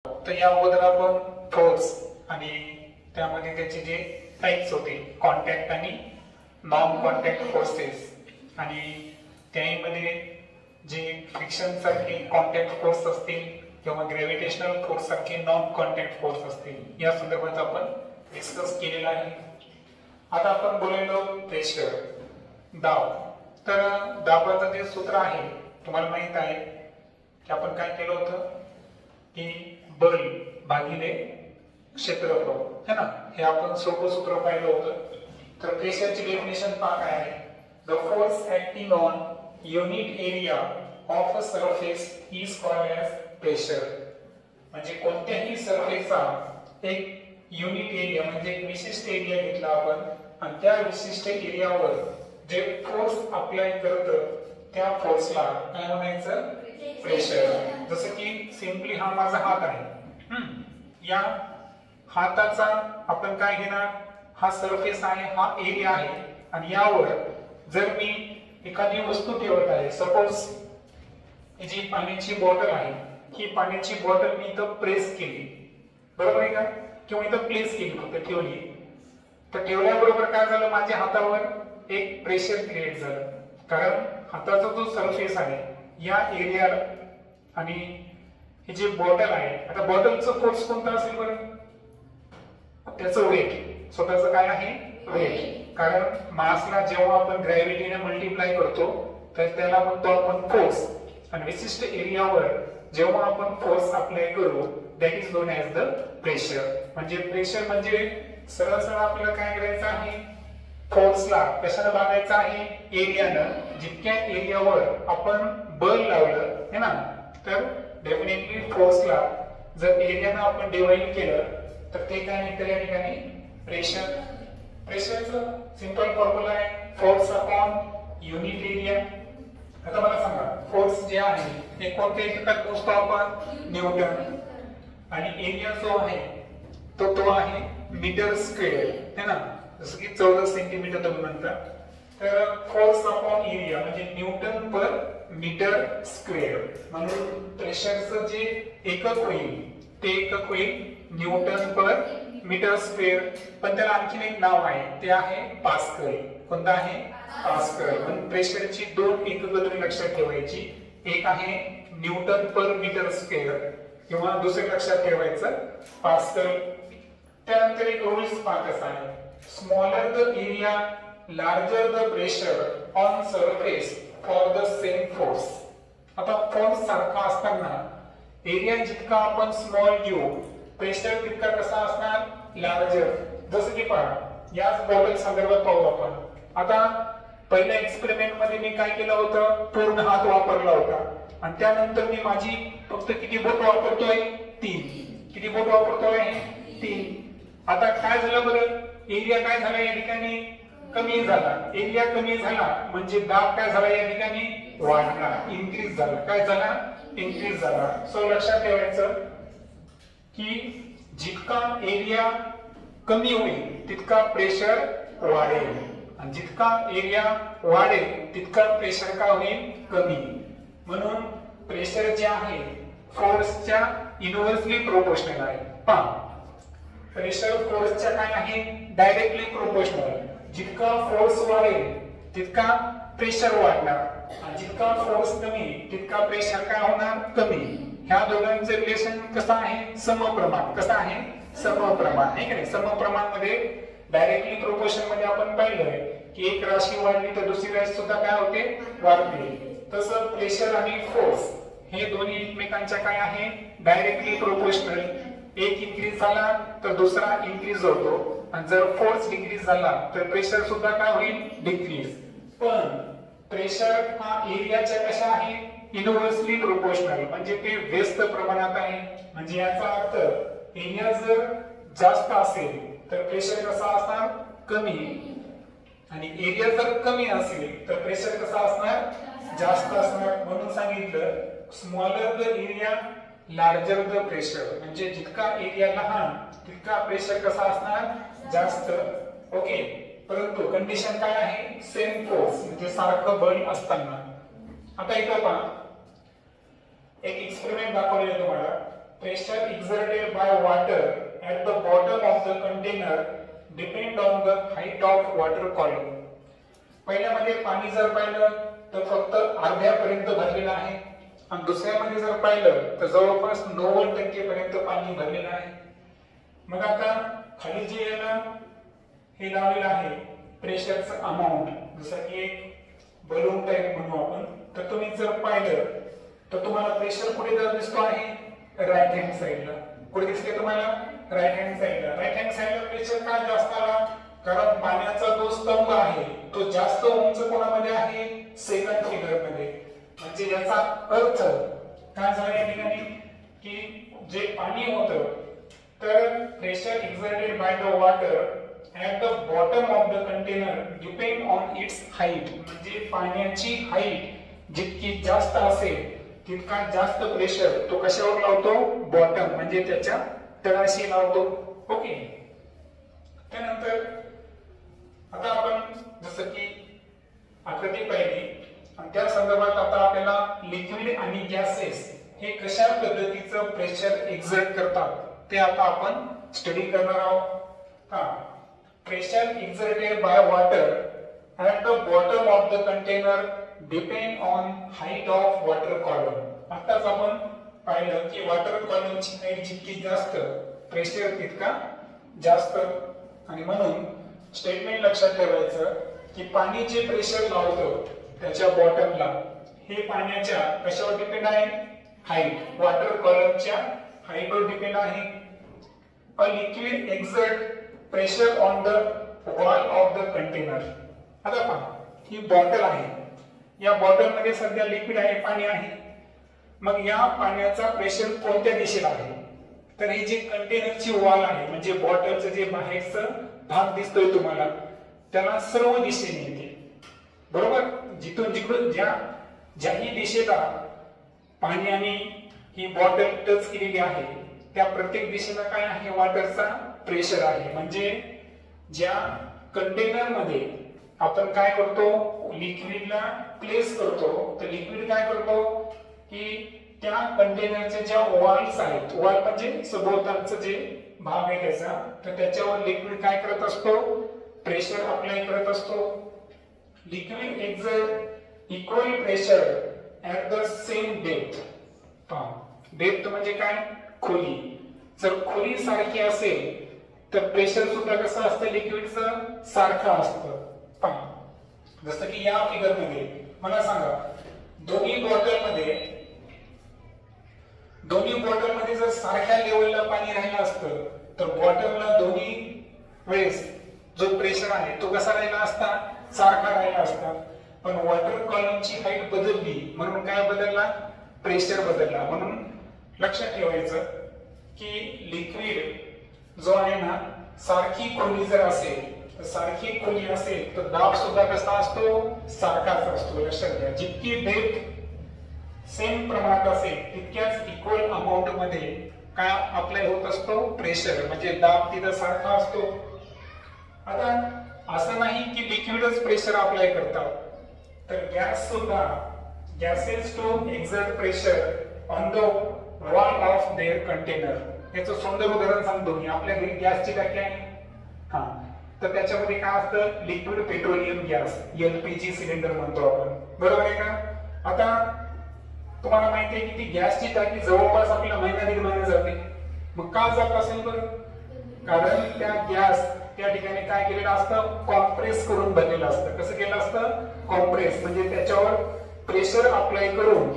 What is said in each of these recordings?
तर या अगोदर आपण फोर्स आणि त्यामध्ये त्याचे जे टाइप्स होते कॉन्टॅक्ट आणि नॉन कॉन्टॅक्ट फोर्सेस आणि त्यामध्ये जे फ्रिक्शन सारखे कॉन्टॅक्ट फोर्स असतील किंवा ग्रॅव्हिटेशनल फोर्स सारखे नॉन कॉन्टॅक्ट फोर्स असतील या संदर्भात आपण डिस्कस केलेला आहे। आता आपण बोललो प्रेशर दाब। तर दाबाचं जे सूत्र आहे तुम्हाला माहित आहे की आपण काय केलं होतं की बल भागिले क्षेत्रफळ है ना, हे आपण सोपं सूत्र पाहिलं होतं। तर प्रेशरची डेफिनेशन पहा काय आहे, the force acting on unit area of a surface is called as pressure. म्हणजे कोणत्याही सरफेसचा एक युनिट एरिया म्हणजे एक विशिष्ट एरिया घेतला आपण आणि त्या विशिष्ट एरियावर जे फोर्स अप्लाय करतं त्या फोर्सला काय म्हणायचं, प्रेशर। जसं की सिंपली हा माझा हात आहे, या हाताचा आपण काय घेणार, हा सरफेस आहे, हा एरिया आहे आणि यावर जर मी एखादी वस्तू ठेवत आहे, सपोज ही जी पाण्याची बॉटल आहे, ही पाण्याची बॉटल मी इथं प्रेस केली, बरोबर आहे का, किंवा इथं प्लेस केली, फक्त ठेवली, तर ठेवल्याबरोबर काय झालं, माझ्या हातावर एक प्रेशर क्रिएट झालं, कारण हाताचा जो सरफेस आहे या एरियाला आणि ही जी बॉटल आहे, आता बॉटलचं फोर्स कोणता असेल बरं, त्याचं वेट, स्वतःचं काय आहे वेट, कारण मासला जेव्हा आपण ग्रॅव्हिटीने मल्टिप्लाय करतो तर त्याला म्हणतो आपण फोर्स आणि विशिष्ट एरियावर जेव्हा आपण फोर्स अप्लाय करू that is known as the pressure. म्हणजे प्रेशर म्हणजे सरळ सरळ आपल्याला काय करायचं आहे, फोर्सला कशाने भागायचं आहे, एरियानं। जितक्या एरियावर आपण बल लावलं है ना, तर डेफिनेटली फोर्सला जर एरियानं आपण डिवाइड केलं तर ते काय निघतं या ठिकाणी प्रेशर। प्रेशरचं सिंपल फॉर्म्युला आहे फोर्स अपॉन युनिट एरिया। आता मला सांगा, फोर्स जे आहे ते कोणत्या एककात मोजतो आपण, न्यूटन, आणि एरिया जो आहे तो आहे मीटर स्क्वेअर है ना, जसं की 14 सेंटीमीटर तुम्ही म्हणता। तर फोर्स अपॉन एरिया म्हणजे न्यूटन पर मीटर स्क्वेअर, म्हणून प्रेशरचं जे एकक होईल ते एकक होईल न्यूटन पर मीटर स्क्वेअर। पण त्याला आणखीन एक नाव आहे, ते आहे पास्कल। कोणतं आहे, पास्कल। पण प्रेशरची दोन एकक तुम्ही लक्षात ठेवायची, एक आहे न्यूटन पर मीटर स्क्वेअर किंवा दुसरे लक्षात ठेवायचं पास्कल। त्यानंतर एक रूल्स पाहत आहे, smaller the area larger the pressure on surface for the same force. आता फोर्स सारखा असताना एरिया जितका आपण स्मॉल घेऊ प्रेशर तितका कसा असणार, लार्जर। जसं की पहा, याच बॉटल संदर्भात पाहू आपण। आता पहिल्या एक्सपेरिमेंट मध्ये मी काय केलं होतं, पूर्ण हात वापरला होता आणि त्यानंतर मी माझी फक्त किती बोट वापरतोय, 3। किती बोट वापरतोय, 3। आता काय झालं बरं, एरिया काय झाला या ठिकाणी, कमी झाला। एरिया कमी झाला म्हणजे दाब काय झाला या ठिकाणी, वाढला, इन्क्रीज झाला। काय झाला, इन्क्रीज झाला। सो लक्षात ठेवायचं की जितका एरिया कमी होईल तितका प्रेशर वाढेल आणि जितका एरिया वाढेल तितका प्रेशर काय होईल, कमी। म्हणून प्रेशर जे आहे फोर्सच्या इनव्हर्सली प्रोपोर्शनल आहे। पहा, प्रेशर फोर्सच्या काय आहे, डायरेक्टली प्रोपोर्शनल। जितका फोर्स वाढेल तितका प्रेशर वाढणार आणि जितका फोर्स कमी तितका प्रेशर काय होणार, कमी। ह्या दोघांचे रिलेशन कसं आहे, समप्रमाण। कसं आहे, समप्रमाण आहे की नाही। समप्रमाण मध्ये डायरेक्टली प्रोपोर्शन मध्ये आपण पाहिलं की एक राशी वाढली तर दुसरी राशी सुद्धा काय होते, वाढते। तसं प्रेशर आणि फोर्स हे दोन्ही एकमेकांच्या काय आहे, डायरेक्टली प्रोपोर्शनल। एक इन्क्रीज झाला तर दुसरा इन्क्रीज होतो आणि जर फोर्स डिक्रीज झाला तर प्रेशर सुद्धा काय होईल, डिक्रीज। पण प्रेशर हा एरियाच्या कशा आहे, इनव्हर्सली प्रोपोर्शनल, म्हणजे ते व्यस्त प्रमाणात आहे। म्हणजे याचा अर्थ एरिया जर जास्त असेल तर प्रेशर कसा असणार, कमी, आणि एरिया जर कमी असेल तर प्रेशर कसा असणार, जास्त असणार। म्हणून सांगितलं smaller the area larger the pressure, म्हणजे जितका एरिया लहान तितका प्रेशर कसा असणार, जास्त। ओके, परंतु कंडिशन काय आहे, सेम फोर्स म्हणजे सारखं बल असताना। आता इथं पहा, एक एक्सपेरिमेंट दाखवलेलं तुम्हाला pressure exerted by water at the bottom of the container depend on the height of water column. पहिल्यामध्ये पाणी जर पाहिलं तर फक्त अर्ध्यापर्यंत भरलेलं आहे आणि दुसऱ्यामध्ये जर पाहिलं तर जवळपास 90% पर्यंत पाणी भरलेलं आहे. मग आता खाली जे आहे ना हे लावलेलं आहे प्रेशरचं अमाउंट, जसं की एक बलून टाइप म्हणू आपण. तर तुम्ही जर पाहिलं तर तुम्हाला प्रेशर कुठे जर दिसतो आहे राईट हँड साइडला. कुठे दिसते तुम्हाला राईट हँड साइडला. राईट हँड साइडला प्रेशर का जास्त आला? कारण पाण्याचा जो स्तंभ आहे तो जास्त उंच कोणामध्ये आहे? सेकंड फिगर मध्ये. म्हणजे याचा अर्थ काय झाला या ठिकाणी की जे पाणी होतं तर pressure exerted by the water at the bottom of the container depend on it's height. म्हणजे पाण्याची हाईट जितकी जास्त असेल तितका जास्त प्रेशर तो कशावर लावतो? बॉटम म्हणजे त्याच्या तळाशी लावतो. ओके. त्यानंतर आता आपण जसं की आकृती पाहिली आणि त्या संदर्भात आता आपल्याला लिक्विड आणि गॅसेस हे कशा पद्धतीचं प्रेशर एक्झर्ट करतात ते आता आपण स्टडी करणार आहोत. Pressure exerted by water at the bottom of the container depend on height of water column. आताच आपण पाहिलं की वॉटर कॉलमची हाईट जितकी जास्त प्रेशर तितका जास्त. आणि म्हणून स्टेटमेंट लक्षात ठेवायचं की पाणी जे प्रेशर लावतं त्याच्या बॉटमला हे पाण्याच्या कशावर डिपेंड आहे? हाईट. वॉटर कॉलमच्या हाईटवर डिपेंड आहे. A liquid exert pressure on the wall of the container. आता पहा ही बॉटल आहे. या बॉटल मध्ये सध्या लिक्विड आहे, पाणी आहे. मग या पाण्याचा प्रेशर कोणत्या दिशेला आहे? तर ही जी कंटेनरची वॉल आहे म्हणजे बॉटलचं जे बाहेरचं भाग दिसतोय तुम्हाला त्याला सर्व दिशेने येते. बरोबर. जिथून जिकडून ज्याही दिशेला पाणी आणि ही बॉटल टच केलेली आहे त्या प्रत्येक दिशेला काय आहे? वॉटरचा प्रेशर आहे. म्हणजे ज्या कंटेनर मध्ये आपण काय करतो? लिक्विडला प्लेस करतो. तर लिक्विड काय करतो की त्या कंटेनरच्या ज्या वॉल्स आहेत, वॉल म्हणजे सभोवतालचं जे भाग आहे त्याचा, तर त्याच्यावर लिक्विड काय करत असतो? प्रेशर अप्लाय करत असतो. Liquid exert equal pressure at the same depth. Depth म्हणजे काय? खोली. जर खोली सारखी असेल तर प्रेशर सुद्धा कसं असतं? लिक्विडचं सारखं असतं. जसं की या फिगर मध्ये मला सांगा दोन्ही बॉटल मध्ये जर सारख्या लेवलला पाणी राहिलं असतं तर बॉटलला दोन्ही वेळेस जो प्रेशर आहे तो कसा राहिला असता? सारखा राहिला असता. पण वॉटर कॉलमची हाईट बदलली म्हणून काय बदलला? प्रेशर बदलला. म्हणून लक्षात ठेवायचं की लिक्विड जो आहे ना सारखी खोली जर असेल तर सारखी खोली असेल तर दाब सुद्धा कसा असतो? सारखाच असतो. लक्षात घ्या. जितकी डेप्थ सेम प्रमाणात असेल तितक्याच इक्वल अमाउंट मध्ये काय अप्लाय होत असतो? प्रेशर. म्हणजे दाब तिथं सारखा असतो. आता असं नाही की लिक्विडच प्रेशर अप्लाय करतात तर गॅस सुद्धा gases to exert pressure on the wall of their container. याचं सुंदर उदाहरण सांगतो मी. आपल्या घरी गॅसची टाकी आहे तर त्याच्यामध्ये काय असतं? Liquid petroleum gas, LPG cylinder म्हणतो आपण. बरोबर आहे का? आता तुम्हाला माहिती आहे की ती गॅसची टाकी जवळपास आपल्याला महिना दीड महिना जाते. मग का जात असेल बरं? कारण त्या गॅस त्या ठिकाणी काय केलेलं असतं? कॉम्प्रेस करून भरलेलं असतं. कसं केलं असतं? कॉम्प्रेस म्हणजे त्याच्यावर प्रेशर अप्लाय करून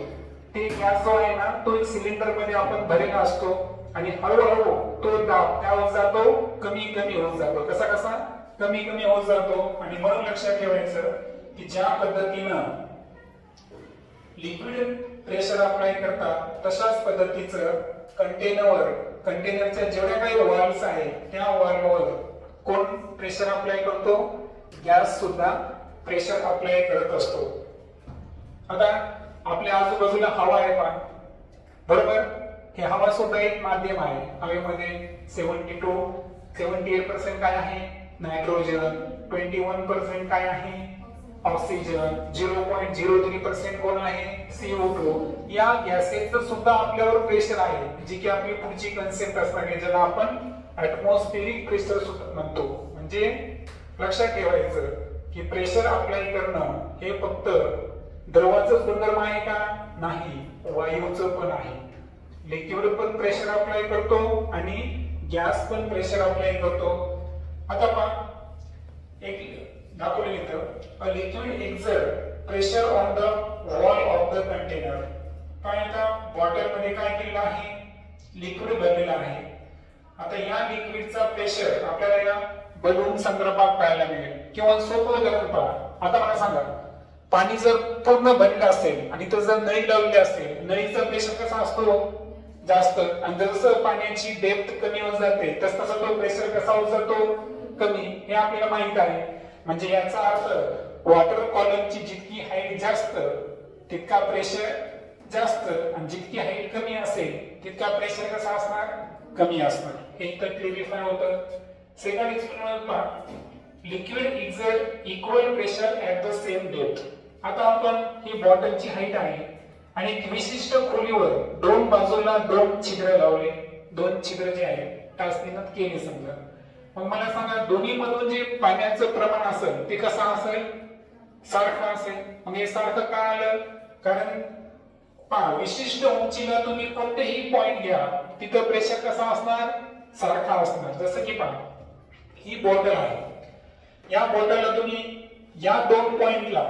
ते गॅस जो आहे ना तो एक सिलेंडर मध्ये आपण भरलेला असतो आणि हळूहळू तो दाब त्यावर जातो, कमी कमी होत जातो. कसा कमी कमी होत जातो. आणि म्हणून लक्षात ठेवायचं की ज्या पद्धतीनं लिक्विड प्रेशर अप्लाय करतात तशाच पद्धतीचं कंटेनरच्या जेवढ्या काही वॉल्स आहेत त्या वॉलवर कोण प्रेशर अप्लाय करतो? गॅस सुद्धा प्रेशर अप्लाय करत असतो. आता आपल्या आजूबाजूला हवा आहे पहा. बरोबर. हे हवा सुद्धा एक माध्यम आहे. हवेमध्ये 78% काय आहे? नायट्रोजन. 21% काय आहे? ऑक्सिजन, 0.03% कोण आहे CO2. या गॅसेसचं सुद्धा आपल्यावर प्रेशर आहे, जी की आपली पुढची कन्सेप्ट असणार आहे, ज्याला आपण ऍटमॉस्फेरिक प्रेशर सुद्धा म्हणतो. म्हणजे लक्षात ठेवायचं की प्रेशर अप्लाय करणं हे फक्त द्रवाचं गुणधर्म आहे का? नाही, वायूचं पण आहे. लिक्विड पण प्रेशर अप्लाय करतो आणि गॅस पण प्रेशर अप्लाय करतो. आता पहा, एक दाखवले इथं, a liquid exert pressure on the wall of the container. काय आता बॉटल मध्ये काय केलेलं आहे? लिक्विड भरलेलं आहे. आता या लिक्विडचा प्रेशर आपल्याला या बलून संदर्भात पाहायला मिळेल. किंवा सोपं उदाहरण पहा. आता मला सांगा, पाणी जर पूर्ण भरलेलं असेल आणि तो जर नळी लावलेली असेल, नळीचा प्रेशर कसा असतो? जास्त. आणि जसं पाण्याची डेप्थ कमी होत जाते तसा तो प्रेशर कसा होत जातो? कमी. हे आपल्याला माहित आहे. म्हणजे याचा अर्थ वॉटर कॉलमची जितकी हाईट जास्त तितका प्रेशर जास्त, आणि जितकी हाईट कमी असेल तितका प्रेशर कसा असणार? कमी असणार. हे तर क्लिअरिफाय होतं. सेकंड एक्सपेरिमेंट पहा, liquid exert equal pressure at the same depth. आता आपण ही बॉटलची हाईट आहे आणि एक विशिष्ट खोलीवर दोन बाजूला दोन छिद्र लावले. दोन छिद्र जे आहे टाचणीनं केले समजा. मग मला सांगा, दोन्ही मधून जे पाण्याचं प्रमाण असेल ते कसं असेल? सारखं असेल. मग हे सारखं का आलं? कारण पहा, विशिष्ट उंचीला तुम्ही कोणतेही पॉइंट घ्या, तिथं प्रेशर कसा असणार? सारखा असणार. जसं की पहा, ही बॉटल आहे. या बॉटलला तुम्ही या दोन पॉइंटला,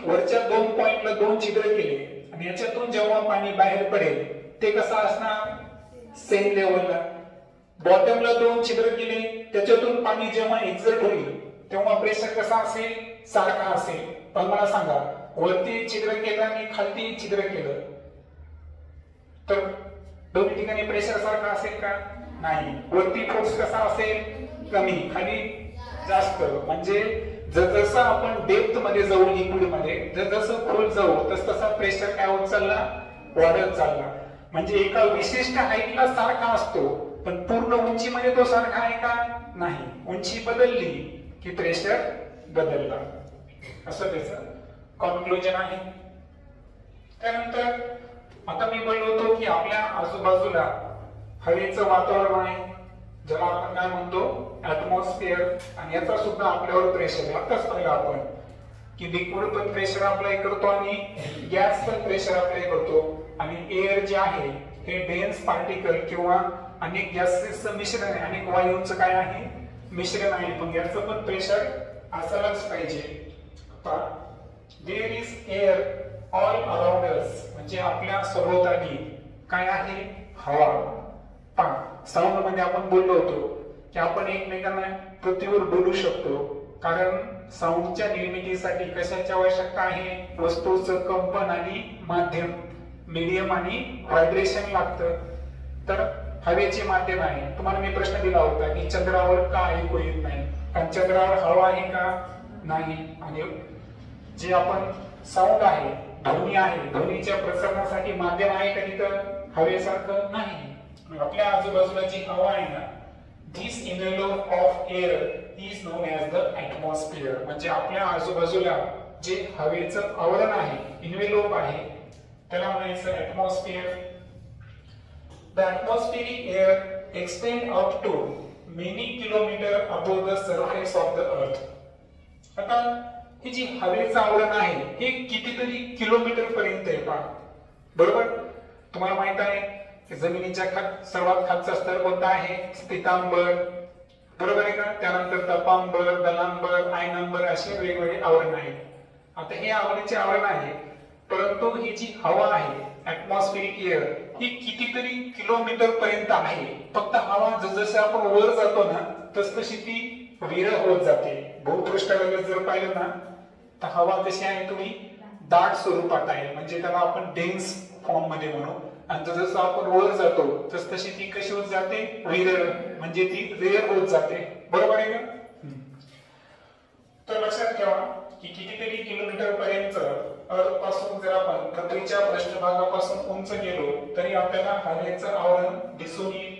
वरच्या दोन पॉइंटला दोन छिद्र केले आणि याच्यातून जेव्हा पाणी बाहेर पडेल ते कसं असणार? सेम लेवलला. बॉटमला दोन छिद्र केले, त्याच्यातून पाणी जेव्हा एक्झर्ट होईल तेव्हा प्रेशर कसा असेल? सारखा असेल. पण मला सांगा, वरती छिद्र केलं आणि खालती छिद्र केलं तर दोन्ही ठिकाणी प्रेशर सारखा असेल का? नाही. वरती फोर्स कसा असेल? कमी, खाली जास्त. म्हणजे जसं आपण डेप्थ मध्ये जाऊ लिक्विड मध्ये, जसं खोल जाऊ तसा प्रेशर काय होत चालला? वाढत चालला. म्हणजे एका विशिष्ट हाईटला सारखा असतो, पण पूर्ण उंचीमध्ये तो सारखा आहे का? नाही. उंची बदलली की प्रेशर बदलला. असं त्याचं कॉन्क्लुजन आहे. त्यानंतर आता मी बोललो होतो की आपल्या आजूबाजूला हवेचं वातावरण आहे, ज्याला आपण काय म्हणतो? ऍटमॉस्फिअर. आणि याचा सुद्धा आपल्यावर प्रेशर. आताच पाहिलं आपण की लिक्विड पण प्रेशर अप्लाय करतो आणि गॅस पण प्रेशर अप्लाय करतो. आणि एअर जे आहे हे डेन्स पार्टिकल किंवा अनेक गॅसेसचं मिश्रण आहे, अनेक वायूंचं काय आहे? मिश्रण आहे. पण याचं पण प्रेशर असायलाच पाहिजे. There is air all around us. म्हणजे आपल्या सभोवताली काय आहे? हवा. साऊंड मध्ये आपण बोललो होतो की आपण एकमेकांना पृथ्वीवर बोलू शकतो, कारण साऊंडच्या निर्मितीसाठी कशाची आवश्यकता आहे? वस्तूचं कंपन आणि माध्यम, मीडियम आणि व्हायब्रेशन लागतं. तर हवेचे माध्यम आहे. तुम्हाला मी प्रश्न दिला होता की चंद्रावर का ऐकू येत नाही? कारण चंद्रावर हवा आहे का? नाही. आणि जे आपण साऊंड आहे, ध्वनी आहे, ध्वनीच्या प्रसारणासाठी माध्यम आहे का तिथं? हवेसारखं नाही. आपल्या आजूबाजूला जी हवा आहे ना, this envelope of air is known as the atmosphere. म्हणजे आपल्या आजूबाजूला जे हवेचं आवरण आहे, इनवेलॉप आहे, त्याला म्हणायचं atmosphere. The atmospheric air extend up to many kilometre above the surface of the earth. आता ही जी हवेचं आवरण आहे हे कितीतरी किलोमीटर पर्यंत आहे. पहा, बरोबर. तुम्हाला माहित आहे जमिनीच्या सर्वात खालचा स्तर कोणता आहे? स्थितांबर. बरोबर आहे का? त्यानंतर तपांबर, दलांबर, आयनांबर असे वेगवेगळे आवरण आहेत. आता हे हवेचे आवरण आहे, परंतु ही जी हवा आहे ऍटमॉस्फेरिक एअर ही कितीतरी किलोमीटर पर्यंत आहे. फक्त हवा जसजशी आपण वर जातो ना तसतशी ती विरळ होत जाते. भूपृष्ठावर जर पाहिलं ना तर हवा कशी आहे? तुम्ही दाट स्वरूपात आहे, म्हणजे त्याला आपण डेन्स फॉर्म मध्ये म्हणू. आणि जसं आपण वर जातो तसतशी ती कशी होत जाते? विरळ, म्हणजे ती रेअर होत जाते. बरोबर आहे का? तर लक्षात ठेवा की कितीतरी किलोमीटर पर्यंत अर्थ पासून जर आपण पृथ्वीच्या पृष्ठभागापासून उंच गेलो तरी आपल्याला हवेचं आवरण दिसून येईल.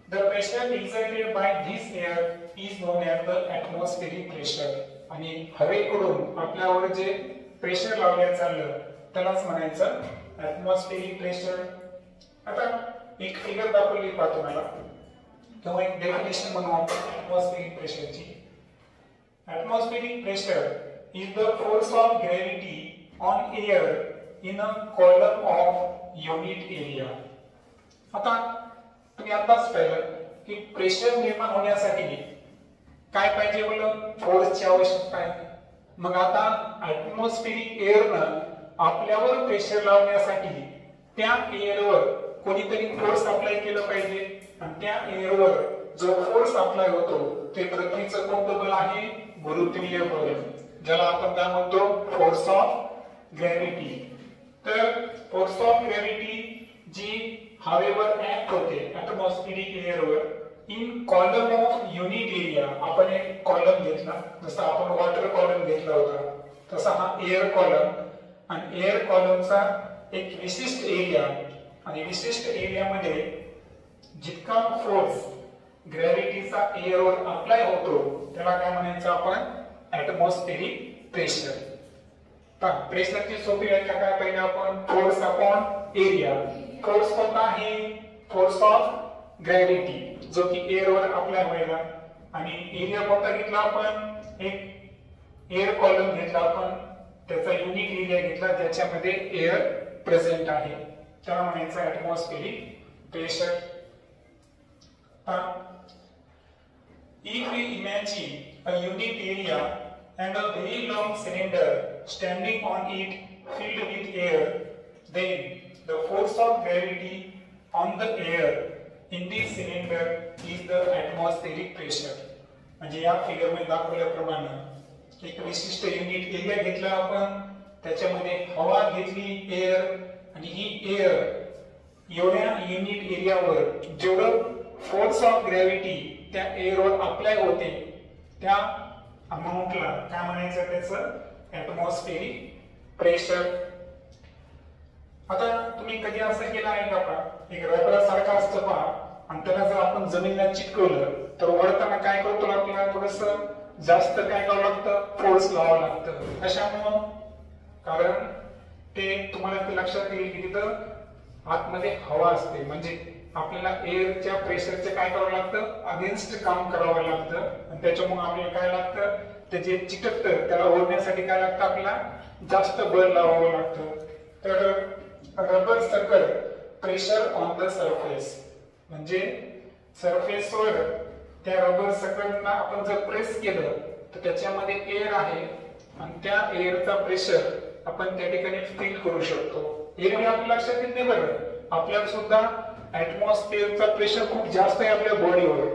The pressure exerted by this air is known as the atmospheric pressure. आणि हवेकडून आपल्यावर जे प्रेशर लावण्यात चाललं त्यालाच म्हणायचं ॲटमॉस्फेरिक प्रेशर. आता एक फिगर दाखवली पहा तुम्हाला किंवा एक डेफिनेशन म्हणू आपण ॲटमॉस्फेरिक प्रेशरची. Atmospheric pressure is the force of gravity on air in a column of unit area. आता तुम्ही आताच पाहिलं की प्रेशर निर्माण होण्यासाठी काय पाहिजे बोल, फोर्सची आवश्यकता आहे. मग आता ॲटमॉस्फेरिक एअरनं आपल्यावर प्रेशर लावण्यासाठी त्या एअरवर कोणीतरी फोर्स अप्लाय केलं पाहिजे आणि त्या एअरवर जो फोर्स अप्लाय होतो ते पृथ्वीचं कोणतं बल आहे, गुरुत्वीय बल, ज्याला आपण काय म्हणतो फोर्स ऑफ ग्रॅव्हिटी. तर फोर्स ऑफ ग्रॅव्हिटी जी हवेवर ऍक्ट होते ॲटमॉस्फेरिक एअरवर in column of unit area. आपण एक कॉलम घेतला, जसं आपण वॉटर कॉलम घेतला होता तसा हा एअर कॉलम, आणि एअर कॉलमचा एक विशिष्ट एरिया, आणि विशिष्ट एरियामध्ये जितका फोर्स ग्रॅव्हिटीचा एअरवर अप्लाय होतो त्याला काय म्हणायचं आपण, ॲटमॉस्फेरिक प्रेशर. प्रेशरची सोपी व्याख्या काय पाहिजे आपण, फोर्स अपॉन एरिया. फोर्स कोणता आहे, फोर्स ऑफ ग्रॅव्हिटी जो की एअरवर अप्लाय व्हायला, आणि एरिया कोणता घेतला आपण, एक एअर कॉलम घेतला आपण, त्याचा युनिट एरिया घेतला ज्याच्यामध्ये एअर प्रेझेंट आहे, त्याला म्हणायचं atmospheric pressure. If we imagine a unit area and a very long cylinder standing on it filled with air, then the force of gravity on the air in this cylinder is the atmospheric pressure. म्हणजे या figure मध्ये दाखवल्याप्रमाणे एक विशिष्ट unit area घेतला आपण, त्याच्यामध्ये हवा घेतली एअर, आणि ही एअर एवढ्या युनिट एरियावर जेवढं फोर्स ऑफ ग्रॅव्हिटी त्या एअरवर अप्लाय होते त्या अमाऊंटला काय म्हणायचं, त्याचं ॲटमॉस्फेरिक प्रेशर. आता तुम्ही कधी असं केलं आहे का, एक रबरासारखं असतं पहा, आणि त्याला जर आपण जमिनीला चिटकवलं तर वळताना काय करतो, आपल्याला थोडस जास्त काय करावं लागतं, फोर्स लावावं लागतं. कशामुळं, कारण ते तुम्हाला ते लक्षात येईल की तिथं आतमध्ये हवा असते, म्हणजे आपल्याला एअरच्या प्रेशरचे काय करावं लागतं, अगेन्स्ट काम करावं लागतं, आणि त्याच्यामुळे आपल्याला काय लागतं, ते जे चिटकतं त्याला ओढण्यासाठी काय लागतं, आपल्याला जास्त बल लावावं लागतं. तर rubber circle pressure on the surface, म्हणजे सरफेसवर त्या रबर सर्कलला आपण जर प्रेस केलं तर त्याच्यामध्ये एअर आहे, आणि त्या एअरचा प्रेशर आपण त्या ठिकाणी फील करू शकतो. एअर आपल्या लक्षात येत नाही बरं, आपल्याला सुद्धा ॲटमॉस्फिअरचा प्रेशर खूप जास्त आहे आपल्या बॉडीवर,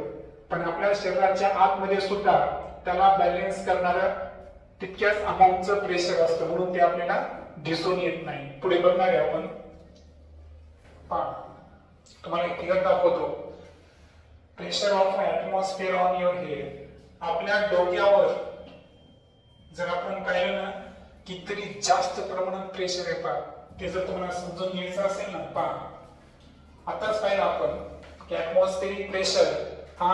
पण आपल्या शरीराच्या आतमध्ये सुद्धा त्याला बॅलन्स करणारा तितक्याच अमाऊंटचं प्रेशर असतं, म्हणून ते आपल्याला दिसून येत नाही. पुढे बघणार आहे आपण, तुम्हाला एक फिगर दाखवतो. Pressure of atmosphere on your head. आपल्या डोक्यावर जर आपण पाहिलं ना कितीतरी जास्त प्रमाणात प्रेशर आहे पहा, ते जर तुम्हाला समजून घ्यायचं असेल ना पहा, आताच पाहिलं आपण की ॲटमॉस्फेरिक प्रेशर हा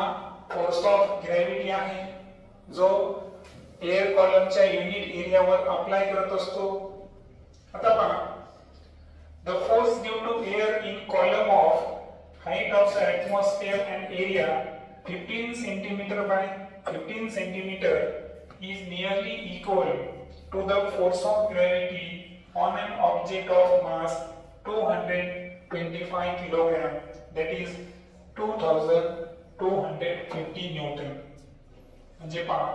फोर्स ऑफ ग्रॅव्हिटी आहे जो एअर कॉलमच्या युनिट एरियावर अप्लाय करत असतो. आता पहा, the force due to air in column of height of the atmosphere and area 15 centimeter by 15 centimeter is nearly equal to the force of gravity on an object of mass 225 kilogram, that is 2250 Newton. म्हणजे पहा,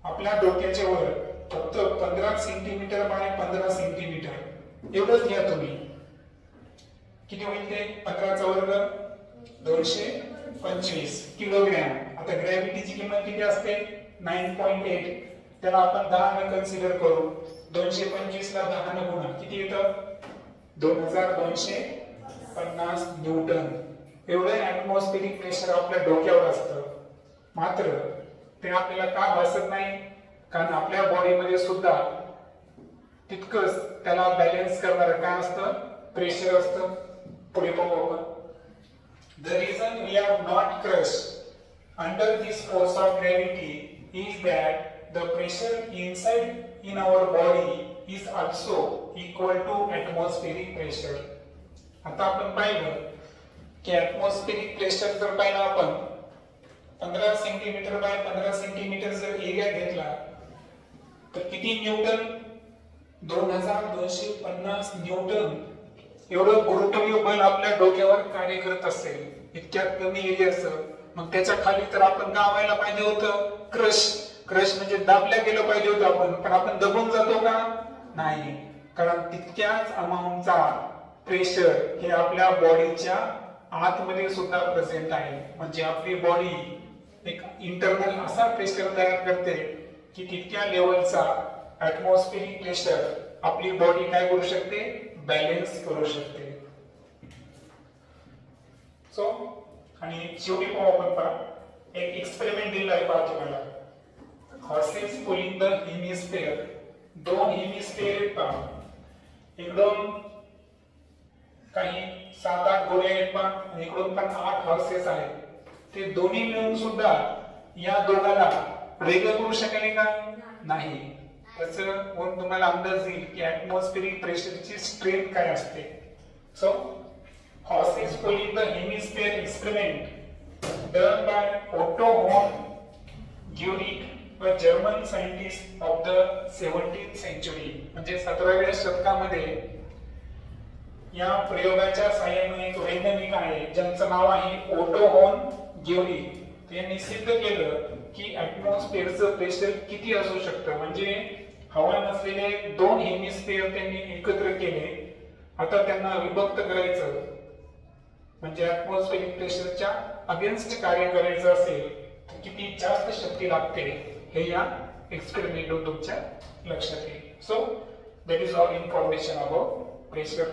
आपल्या डोक्याच्या वर फक्त 15 centimetre bye 15 centimetre एवढंच घ्या तुम्ही, किती होईल ते, 15चा वर्ग 225 किलोग्रॅम. आता ग्रॅव्हिटीची किंमत किती असते, 9.8, त्याला आपण 10 ने कन्सिडर करू. 225 ला 10 ने गुणा किती येतं, 2250 न्यूटन. एवढं ॲटमॉस्फेरिक प्रेशर आपल्या डोक्यावर असतं. मात्र ते आपल्याला का भासत नाही, कारण आपल्या बॉडीमध्ये सुद्धा तितकंच त्याला बॅलन्स करणारं काय असतं, प्रेशर असतं. पुढे पाहू आपण. The reason we are not crushed under this force of gravity is that the pressure inside in our body is also equal to atmospheric pressure. आता आपण पाहिलं की atmospheric pressure जर पाहिलं आपण 15 सेंटीमीटर बाय 15 सेंटीमीटर जर एरिया घेतला तर किती न्यूटन 2250 न्यूटन एवढं गुरुत्वीय बल आपल्या डोक्यावर कार्य करत असेल इतक्या कमी एरियाचं. मग त्याच्या खाली तर आपण काय व्हायला पाहिजे होतं क्रश म्हणजे दाबल्या गेलं पाहिजे होतं आपण, पण आपण दबून जातो का नाही, कारण तितक्याच अमाऊंटचा प्रेशर हे आपल्या बॉडीच्या आतमध्ये सुद्धा प्रेझेंट आहे. म्हणजे आपली बॉडी एक इंटरनल असा प्रेशर तयार करते की तितक्या लेवलचा ऍटमॉस्फेरिक प्रेशर आपली बॉडी काय करू शकते, बॅलन्स करू शकते. सो आणि शेवटी पाहू आपण पहा एक एक्सपेरिमेंट दिला आहे पहा तुम्हाला. हॉर्सेस पुलिंग द हेमिस्फेअर, दोन हेमिस्फेअर पहा, एकदम काही 7-8 घोडे आहेत पहा, इकडून पण 8 हॉर्सेस आहेत. ते दोन्ही मिळून सुद्धा या दोघाला वेगळं करू शकेल का नाही. त्याचं तुम्हाला अंदाज येईल की ऍटमॉस्फेरिक प्रेशरची स्ट्रेंथ काय असते. So horses pulling the hemisphere experiment done by Otto von Guericke, a German scientist of the 17th century. म्हणजे 17व्या शतकामध्ये या प्रयोगाच्या सहाय्याने एक वैज्ञानिक आहे ज्यांचं नाव आहे ओटो व्हॉन ग्युरिक. त्यांनी सिद्ध केलं की ऍटमॉस्फेअरचं प्रेशर किती असू शकतं. म्हणजे हवा नसलेले दोन हेमिस्फिअर त्यांनी एकत्र केले. आता त्यांना विभक्त करायचं म्हणजे ऍटमॉस्फेरिक प्रेशरच्या अगेन्स्ट कार्य करायचं असेल तर किती जास्त शक्ती लागते हे या एक्सपेरिमेंटून तुमच्या लक्षात येईल. So that is all information about pressure.